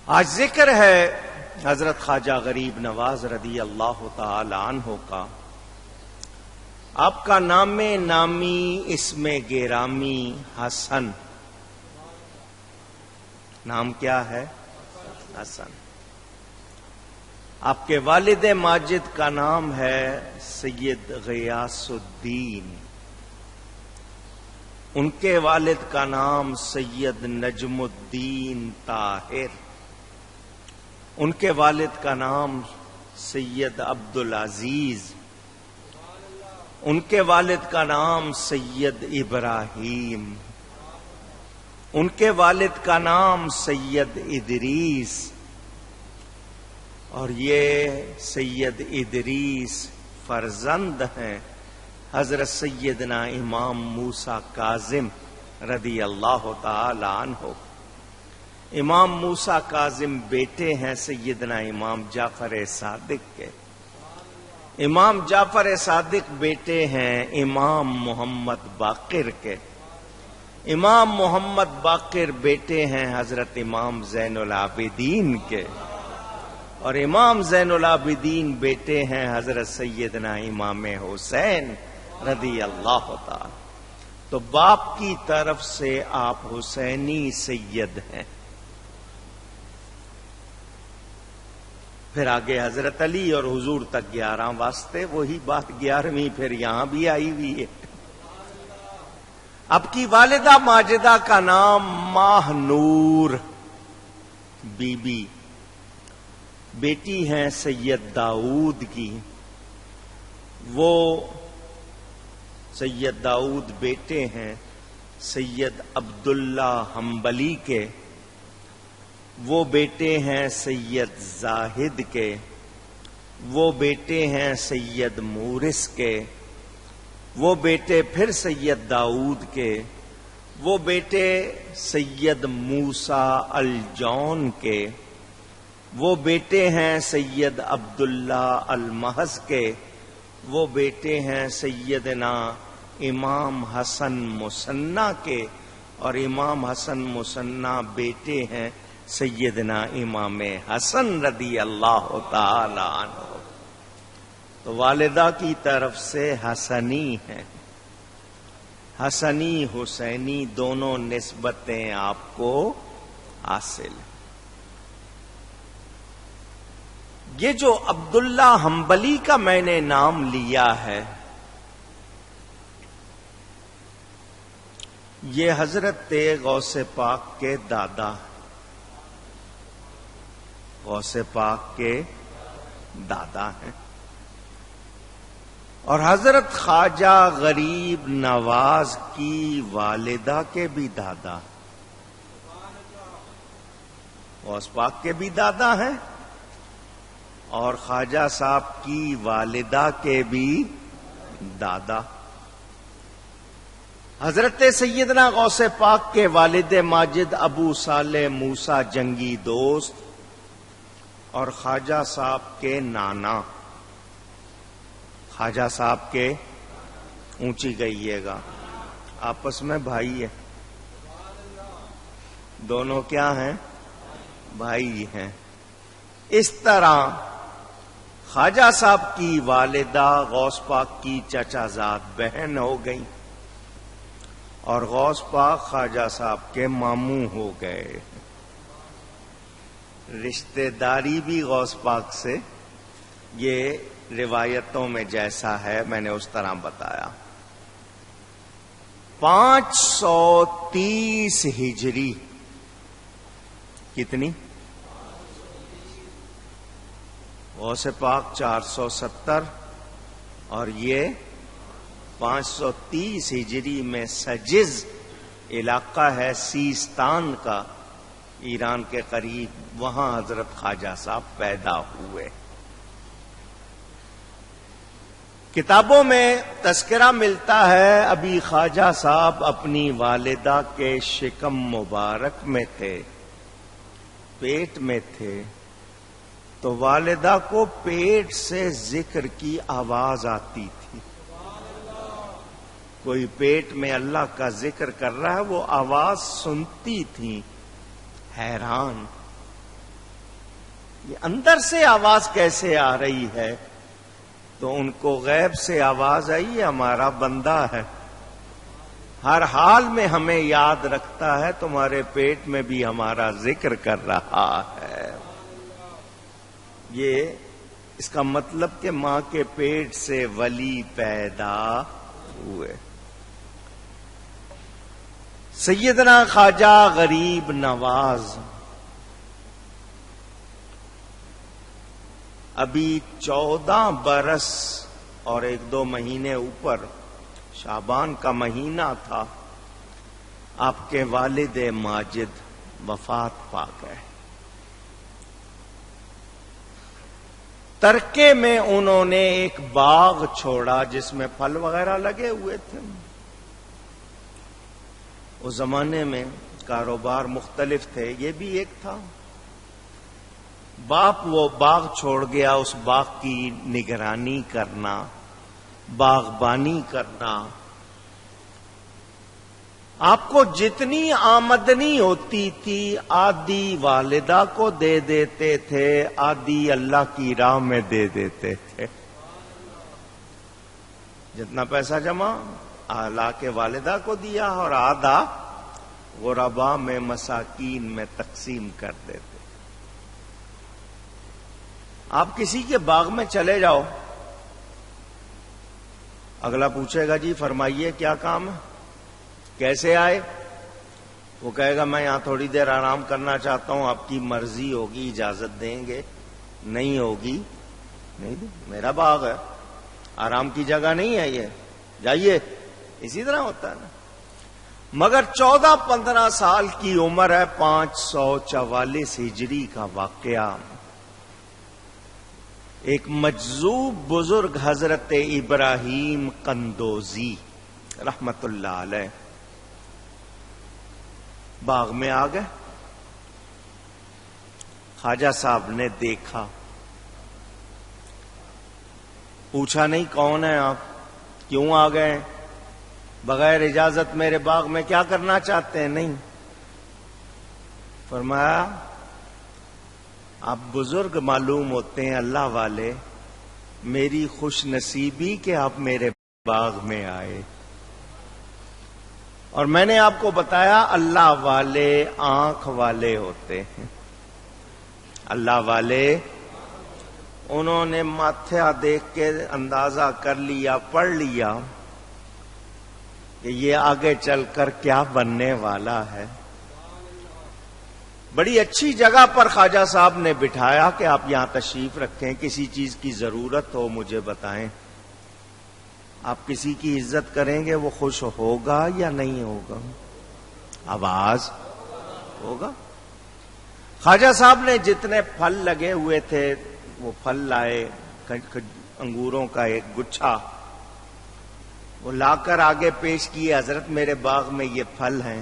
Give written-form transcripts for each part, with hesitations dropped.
آج ذکر ہے حضرت خواجہ غریب نواز رضی اللہ تعالی عنہ کا. آپ کا نام نامی اسم گرامی حسن. نام کیا ہے؟ حسن. آپ کے والد ماجد کا نام ہے سید غیاث الدین. ان کے والد کا نام سید نجم الدین طاہر. ان کے والد کا نام سید عبدالعزیز. ان کے والد کا نام سید ابراہیم. ان کے والد کا نام سید ادریس. اور یہ سید ادریس فرزند ہیں حضرت سیدنا امام موسیٰ کاظم رضی اللہ تعالی عنہ. امام موسیٰ کاظم بیٹے ہیں سیدنا امام جعفر صادق کے. امام جعفر صادق بیٹے ہیں امام محمد باقر کے. امام محمد باقر بیٹے ہیں حضرت امام زین العابدین کے. اور امام زین العابدین بیٹے ہیں حضرت سیدنا امام حسین رضی اللہ تعالی. تو باپ کی طرف سے آپ حسینی سید ہیں. پھر آگے حضرت علی اور حضور تک 11 واسطے. وہی بات 11ویں پھر یہاں بھی آئی ہوئی ہے. آپ کی والدہ ماجدہ کا نام ماہ نور بی بی. بیٹی ہیں سید داؤد کی. وہ سید داؤد بیٹے ہیں سید عبداللہ حنبلی کے. وہ بیٹے ہیں سید زاہد کے. وہ بیٹے ہیں سید مورس کے. وہ بیٹے پھر سید داؤد کے. وہ بیٹے سید موسیٰ الجون کے. وہ بیٹے ہیں سید عبداللہ المحض کے. وہ بیٹے ہیں سیدنا امام حسن مصنع کے. اور امام حسن مصنع بیٹے ہیں سیدنا امام حسن رضی اللہ تعالی عنہ. تو والدہ کی طرف سے حسنی ہیں. حسنی حسینی دونوں نسبتیں آپ کو حاصل ہیں. یہ جو عبداللہ حنبلی کا میں نے نام لیا ہے، یہ حضرت غوث پاک کے دادا. غوث پاک کے دادا ہیں. اور حضرت خواجہ غریب نواز کی والدہ کے بھی دادا. غوث پاک کے بھی دادا ہیں اور خواجہ صاحب کی والدہ کے بھی دادا. حضرت سیدنا غوث پاک کے والد ماجد ابو صالح موسیٰ جنگی دوست اور خواجہ صاحب کے نانا. خواجہ صاحب کے اونچی گئیے گا، آپس میں بھائی ہیں. دونوں کیا ہیں؟ بھائی ہیں. اس طرح خواجہ صاحب کی والدہ غوث پاک کی چچا زاد بہن ہو گئی اور غوث پاک خواجہ صاحب کے ماموں ہو گئے. رشتہ داری بھی غوث پاک سے، یہ روایتوں میں جیسا ہے میں نے اس طرح بتایا. 530 ہجری. کتنی؟ غوث پاک 470 اور یہ 530 ہجری میں سجز علاقہ ہے سیستان کا، ایران کے قریب. وہاں حضرت خواجہ صاحب پیدا ہوئے. کتابوں میں تذکرہ ملتا ہے ابھی خواجہ صاحب اپنی والدہ کے شکم مبارک میں تھے، پیٹ میں تھے، تو والدہ کو پیٹ سے ذکر کی آواز آتی تھی. کوئی پیٹ میں اللہ کا ذکر کر رہا ہے، وہ آواز سنتی تھی. حیران یہ اندر سے آواز کیسے آ رہی ہے؟ تو ان کو غیب سے آواز آئی، ہمارا بندہ ہے، ہر حال میں ہمیں یاد رکھتا ہے، تمہارے پیٹ میں بھی ہمارا ذکر کر رہا ہے۔ یہ اس کا مطلب کہ ماں کے پیٹ سے ولی پیدا ہوئے۔ سیدنا خواجہ غریب نواز ابھی 14 برس اور 1-2 مہینے اوپر، شعبان کا مہینہ تھا، آپ کے والد ماجد وفات پا گئے۔ ترکے میں انہوں نے ایک باغ چھوڑا جس میں پھل وغیرہ لگے ہوئے تھے۔ اس زمانے میں کاروبار مختلف تھے، یہ بھی ایک تھا۔ باپ وہ باغ چھوڑ گیا، اس باغ کی نگرانی کرنا، باغبانی کرنا۔ آپ کو جتنی آمدنی ہوتی تھی آدھی والدہ کو دے دیتے تھے، آدھی اللہ کی راہ میں دے دیتے تھے۔ جتنا پیسہ جمع لا کے والدہ کو دیا اور آدھا غربا میں، مساکین میں تقسیم کر دیتے۔ آپ کسی کے باغ میں چلے جاؤ، اگلا پوچھے گا جی فرمائیے کیا کام ہے، کیسے آئے؟ وہ کہے گا میں یہاں تھوڑی دیر آرام کرنا چاہتا ہوں، آپ کی مرضی ہوگی اجازت دیں گے، نہیں ہوگی نہیں دیں۔ میرا باغ ہے، آرام کی جگہ نہیں ہے، یہ جائیے۔ اسی طرح ہوتا ہے نا۔ مگر 14-15 سال کی عمر ہے، 544 ہجری کا واقعہ۔ ایک مجذوب بزرگ حضرت ابراہیم قندوزی رحمت اللہ علیہ باغ میں آ گئے۔ خواجہ صاحب نے دیکھا، پوچھا نہیں کون ہیں آپ، کیوں آ گئے، بغیر اجازت میرے باغ میں کیا کرنا چاہتے ہیں؟ نہیں، فرمایا آپ بزرگ معلوم ہوتے ہیں، اللہ والے، میری خوش نصیبی کہ آپ میرے باغ میں آئے، اور میں نے آپ کو بتایا اللہ والے آنکھ والے ہوتے ہیں۔ اللہ والے، انہوں نے ماتھا دیکھ کے اندازہ کر لیا، پڑھ لیا کہ یہ آگے چل کر کیا بننے والا ہے۔ بڑی اچھی جگہ پر خواجہ صاحب نے بٹھایا کہ آپ یہاں تشریف رکھیں، کسی چیز کی ضرورت ہو مجھے بتائیں۔ آپ کسی کی عزت کریں گے وہ خوش ہوگا یا نہیں ہوگا؟ آواز ہوگا۔ خواجہ صاحب نے جتنے پھل لگے ہوئے تھے وہ پھل لائے، انگوروں کا ایک گچھا وہ لا کر آگے پیش کیے، حضرت میرے باغ میں یہ پھل ہیں،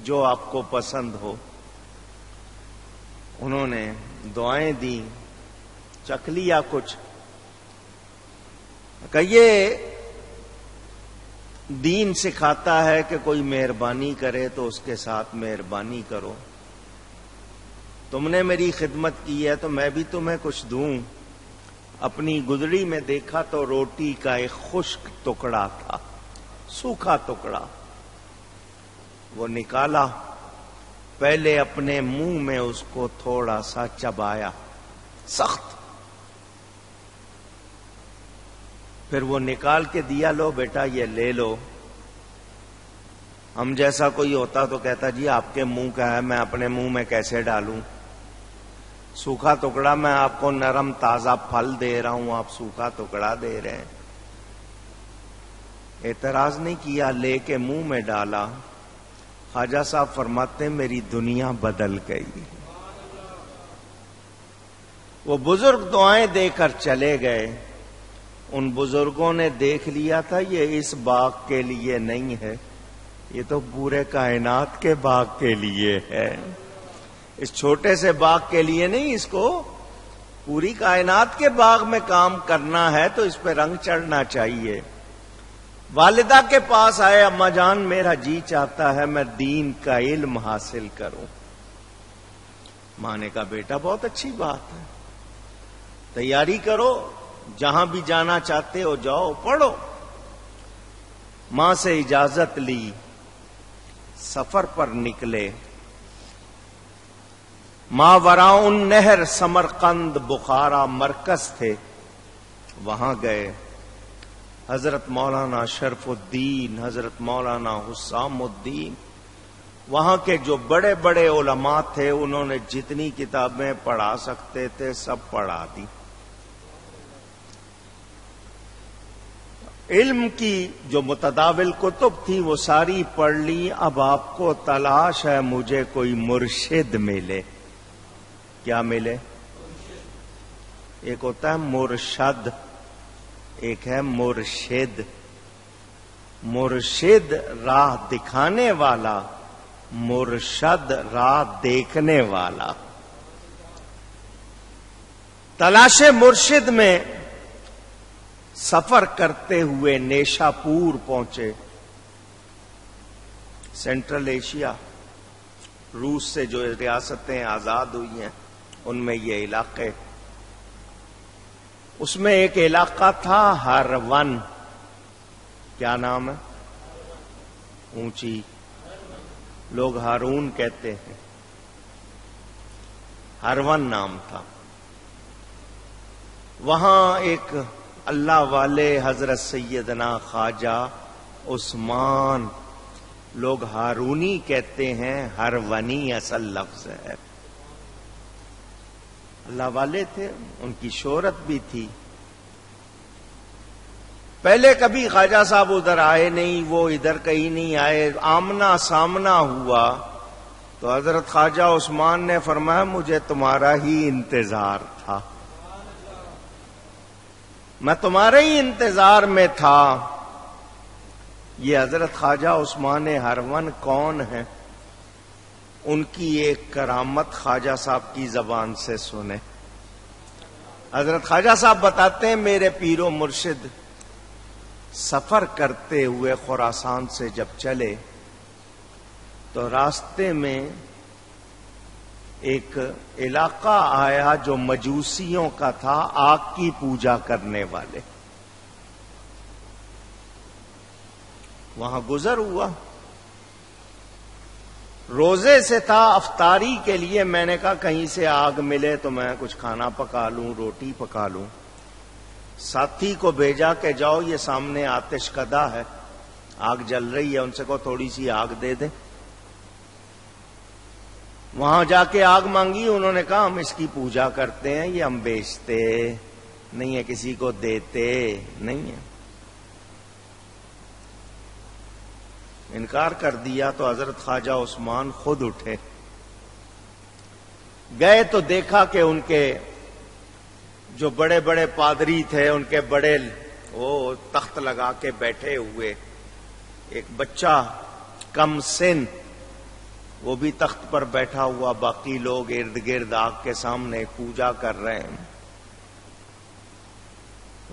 جو آپ کو پسند ہو۔ انہوں نے دعائیں دی، چکھ لیا کچھ، کہ یہ دین سکھاتا ہے کہ کوئی مہربانی کرے تو اس کے ساتھ مہربانی کرو، تم نے میری خدمت کی ہے تو میں بھی تمہیں کچھ دوں۔ اپنی گدڑی میں دیکھا تو روٹی کا ایک خشک ٹکڑا تھا، سوکھا ٹکڑا، وہ نکالا، پہلے اپنے منہ میں اس کو تھوڑا سا چبایا، سخت، پھر وہ نکال کے دیا، لو بیٹا یہ لے لو۔ ہم جیسا کوئی ہوتا تو کہتا جی آپ کے منہ کا ہے، میں اپنے منہ میں کیسے ڈالوں؟ سوکھا ٹکڑا، میں آپ کو نرم تازہ پھل دے رہا ہوں، آپ سوکھا ٹکڑا دے رہے ہیں۔ اعتراض نہیں کیا، لے کے منہ میں ڈالا۔ خواجہ صاحب فرماتے ہیں میری دنیا بدل گئی۔ وہ بزرگ دعائیں دے کر چلے گئے۔ ان بزرگوں نے دیکھ لیا تھا یہ اس باغ کے لیے نہیں ہے، یہ تو پورے کائنات کے باغ کے لیے ہے، اس چھوٹے سے باغ کے لیے نہیں، اس کو پوری کائنات کے باغ میں کام کرنا ہے تو اس پہ رنگ چڑھنا چاہیے۔ والدہ کے پاس آئے، اماں جان میرا جی چاہتا ہے میں دین کا علم حاصل کروں۔ ماں نے کہا بیٹا بہت اچھی بات ہے، تیاری کرو، جہاں بھی جانا چاہتے ہو جاؤ، پڑھو۔ ماں سے اجازت لی، سفر پر نکلے۔ ماوراء النہر سمرقند بخارا مرکز تھے، وہاں گئے۔ حضرت مولانا شرف الدین، حضرت مولانا حسام الدین، وہاں کے جو بڑے بڑے علماء تھے، انہوں نے جتنی کتابیں پڑھا سکتے تھے سب پڑھا دی۔ علم کی جو متداول کتب تھی وہ ساری پڑھ لی۔ اب آپ کو تلاش ہے مجھے کوئی مرشد ملے۔ کیا ملے؟ ایک ہوتا ہے مرشد، ایک ہے مرشد۔ مرشد راہ دکھانے والا، مرشد راہ دیکھنے والا۔ تلاش مرشد میں سفر کرتے ہوئے نیشا پور پہنچے۔ سینٹرل ایشیا، روس سے جو ریاستیں آزاد ہوئی ہیں ان میں یہ علاقے، اس میں ایک علاقہ تھا ہرون۔ کیا نام ہے؟ اونچی، لوگ ہارون کہتے ہیں، ہرون نام تھا۔ وہاں ایک اللہ والے حضرت سیدنا خواجہ عثمان، لوگ ہارونی کہتے ہیں، ہرونی اصل لفظ ہے، اللہ والے تھے، ان کی شہرت بھی تھی۔ پہلے کبھی خواجہ صاحب ادھر آئے نہیں، وہ ادھر کہیں نہیں آئے۔ آمنا سامنا ہوا تو حضرت خواجہ عثمان نے فرمایا مجھے تمہارا ہی انتظار تھا، میں تمہارے ہی انتظار میں تھا۔ یہ حضرت خواجہ عثمان ہرون کون ہیں؟ ان کی ایک کرامت خواجہ صاحب کی زبان سے سنیں۔ حضرت خواجہ صاحب بتاتے ہیں میرے پیر و مرشد سفر کرتے ہوئے خراسان سے جب چلے تو راستے میں ایک علاقہ آیا جو مجوسیوں کا تھا، آگ کی پوجا کرنے والے۔ وہاں گزر ہوا، روزے سے تھا، افطاری کے لیے میں نے کہا کہیں سے آگ ملے تو میں کچھ کھانا پکا لوں، روٹی پکا لوں۔ ساتھی کو بھیجا کہ جاؤ یہ سامنے آتش کدہ ہے، آگ جل رہی ہے، ان سے کہو تھوڑی سی آگ دے دیں۔ وہاں جا کے آگ مانگی، انہوں نے کہا ہم اس کی پوجا کرتے ہیں، یہ ہم بیچتے نہیں ہے، کسی کو دیتے نہیں ہے۔ انکار کر دیا تو حضرت خواجہ عثمان خود اٹھے، گئے تو دیکھا کہ ان کے جو بڑے بڑے پادری تھے، ان کے بڑے وہ تخت لگا کے بیٹھے ہوئے، ایک بچہ کم سن وہ بھی تخت پر بیٹھا ہوا، باقی لوگ ارد گرد آگ کے سامنے پوجا کر رہے ہیں۔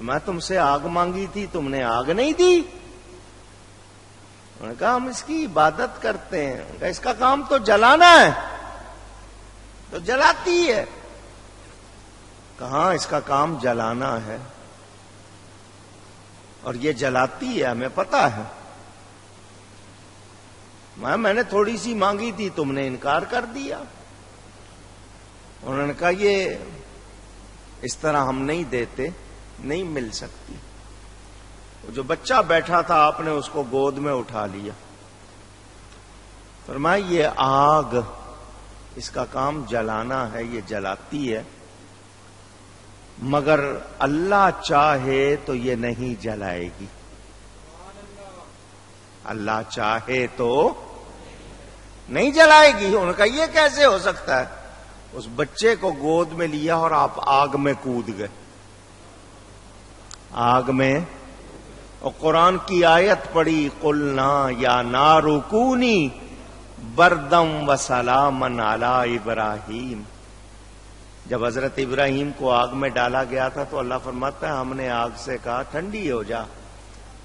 میں تم سے آگ مانگی تھی، تم نے آگ نہیں دی؟ انہوں نے کہا ہم اس کی عبادت کرتے ہیں۔ کہا اس کا کام تو جلانا ہے، تو جلاتی ہے۔ کہاں اس کا کام جلانا ہے اور یہ جلاتی ہے، ہمیں پتا ہے۔ میں نے تھوڑی سی مانگی تھی، تم نے انکار کر دیا۔ انہوں نے کہا یہ اس طرح ہم نہیں دیتے، نہیں مل سکتی۔ جو بچہ بیٹھا تھا آپ نے اس کو گود میں اٹھا لیا، فرمایا یہ آگ اس کا کام جلانا ہے، یہ جلاتی ہے، مگر اللہ چاہے تو یہ نہیں جلائے گی، اللہ چاہے تو نہیں جلائے گی۔ انہوں نے کہا یہ کیسے ہو سکتا ہے؟ اس بچے کو گود میں لیا اور آپ آگ میں کود گئے، آگ میں، اور قرآن کی آیت پڑھی قلنا یا نار کونی بردم و سلامن علی ابراہیم۔ جب حضرت ابراہیم کو آگ میں ڈالا گیا تھا تو اللہ فرماتا ہے ہم نے آگ سے کہا ٹھنڈی ہو جا،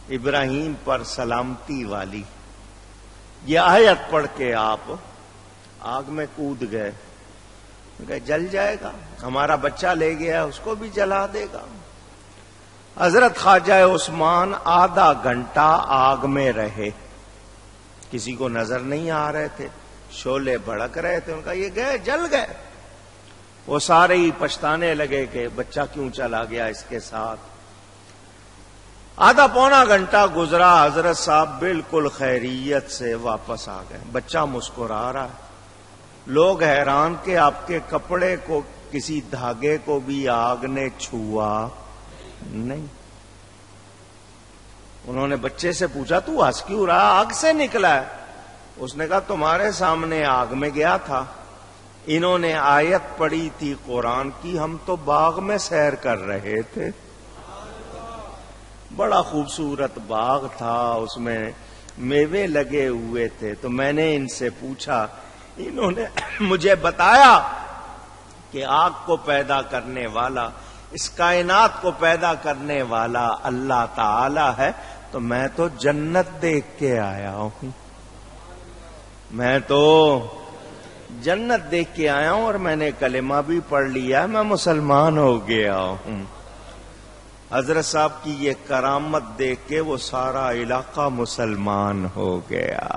ابراہیم پر سلامتی والی۔ یہ آیت پڑھ کے آپ آگ میں کود گئے۔ کہ جل جائے گا، ہمارا بچہ لے گیا اس کو بھی جلا دے گا۔ حضرت خواجہ عثمان آدھا گھنٹہ آگ میں رہے، کسی کو نظر نہیں آ رہے تھے، شعلے بھڑک رہے تھے، ان کا یہ گئے جل گئے۔ وہ سارے ہی پچھتانے لگے کہ بچہ کیوں چلا گیا اس کے ساتھ۔ آدھا پونا گھنٹہ گزرا، حضرت صاحب بالکل خیریت سے واپس آ گئے، بچہ مسکرا رہا ہے۔ لوگ حیران کہ آپ کے کپڑے کو، کسی دھاگے کو بھی آگ نے چھوا نہیں۔ انہوں نے بچے سے پوچھا تو ہنس کیوں رہا، آگ سے نکلا ہے؟ اس نے کہا تمہارے سامنے آگ میں گیا تھا، انہوں نے آیت پڑھی تھی قرآن کی، ہم تو باغ میں سیر کر رہے تھے، بڑا خوبصورت باغ تھا، اس میں میوے لگے ہوئے تھے، تو میں نے ان سے پوچھا، انہوں نے مجھے بتایا کہ آگ کو پیدا کرنے والا، اس کائنات کو پیدا کرنے والا اللہ تعالی ہے، تو میں تو جنت دیکھ کے آیا ہوں، میں تو جنت دیکھ کے آیا ہوں، اور میں نے کلمہ بھی پڑھ لیا، میں مسلمان ہو گیا ہوں۔ حضرت صاحب کی یہ کرامت دیکھ کے وہ سارا علاقہ مسلمان ہو گیا۔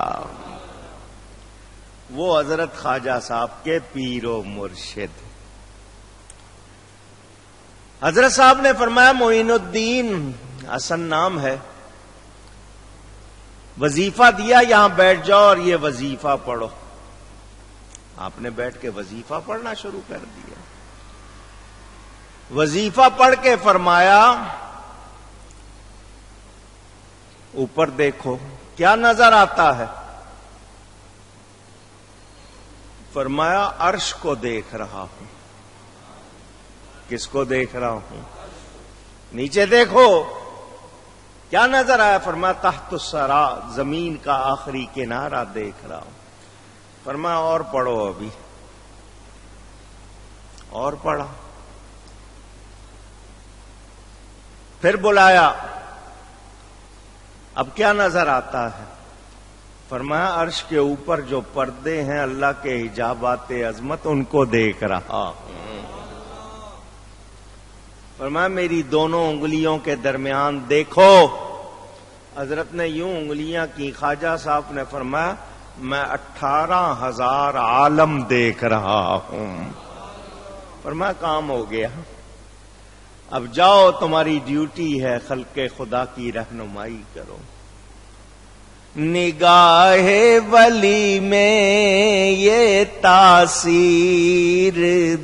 وہ حضرت خواجہ صاحب کے پیر و مرشد۔ حضرت صاحب نے فرمایا معین الدین حسن نام ہے، وظیفہ دیا یہاں بیٹھ جاؤ اور یہ وظیفہ پڑھو۔ آپ نے بیٹھ کے وظیفہ پڑھنا شروع کر دیا۔ وظیفہ پڑھ کے فرمایا اوپر دیکھو کیا نظر آتا ہے؟ فرمایا عرش کو دیکھ رہا ہوں۔ کس کو دیکھ رہا ہوں؟ نیچے دیکھو کیا نظر آیا؟ فرمایا تحت الثری، زمین کا آخری کنارہ دیکھ رہا ہوں۔ فرمایا اور پڑھو ابھی، اور پڑھا، پھر بلایا، اب کیا نظر آتا ہے؟ فرمایا عرش کے اوپر جو پردے ہیں اللہ کے حجابات عظمت، ان کو دیکھ رہا ہوں۔ فرمایا میری دونوں انگلیوں کے درمیان دیکھو۔ حضرت نے یوں انگلیاں کی، خواجہ صاحب نے فرمایا میں 18,000 عالم دیکھ رہا ہوں۔ فرمایا کام ہو گیا، اب جاؤ تمہاری ڈیوٹی ہے خلق خدا کی رہنمائی کرو۔ نگاہ ولی میں یہ تاثیر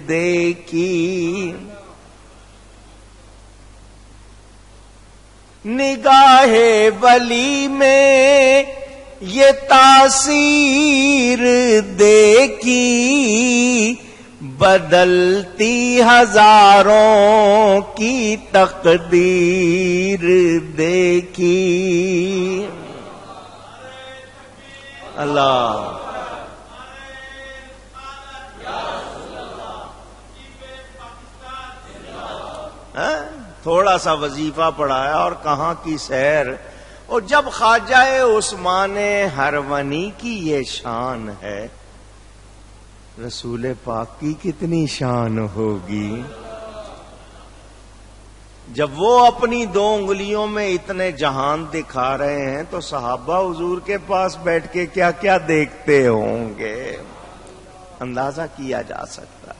دیکھی، نگاہ ولی میں یہ تاثیر دیکھی، بدلتی ہزاروں کی تقدیر دیکھی۔ اللہ تھوڑا سا وظیفہ پڑھایا اور کہاں کی سیر۔ اور جب خواجہ عثمان ہرونی کی یہ شان ہے، رسول پاک کی کتنی شان ہوگی؟ جب وہ اپنی 2 انگلیوں میں اتنے جہان دکھا رہے ہیں تو صحابہ حضور کے پاس بیٹھ کے کیا کیا دیکھتے ہوں گے، اندازہ کیا جا سکتا ہے۔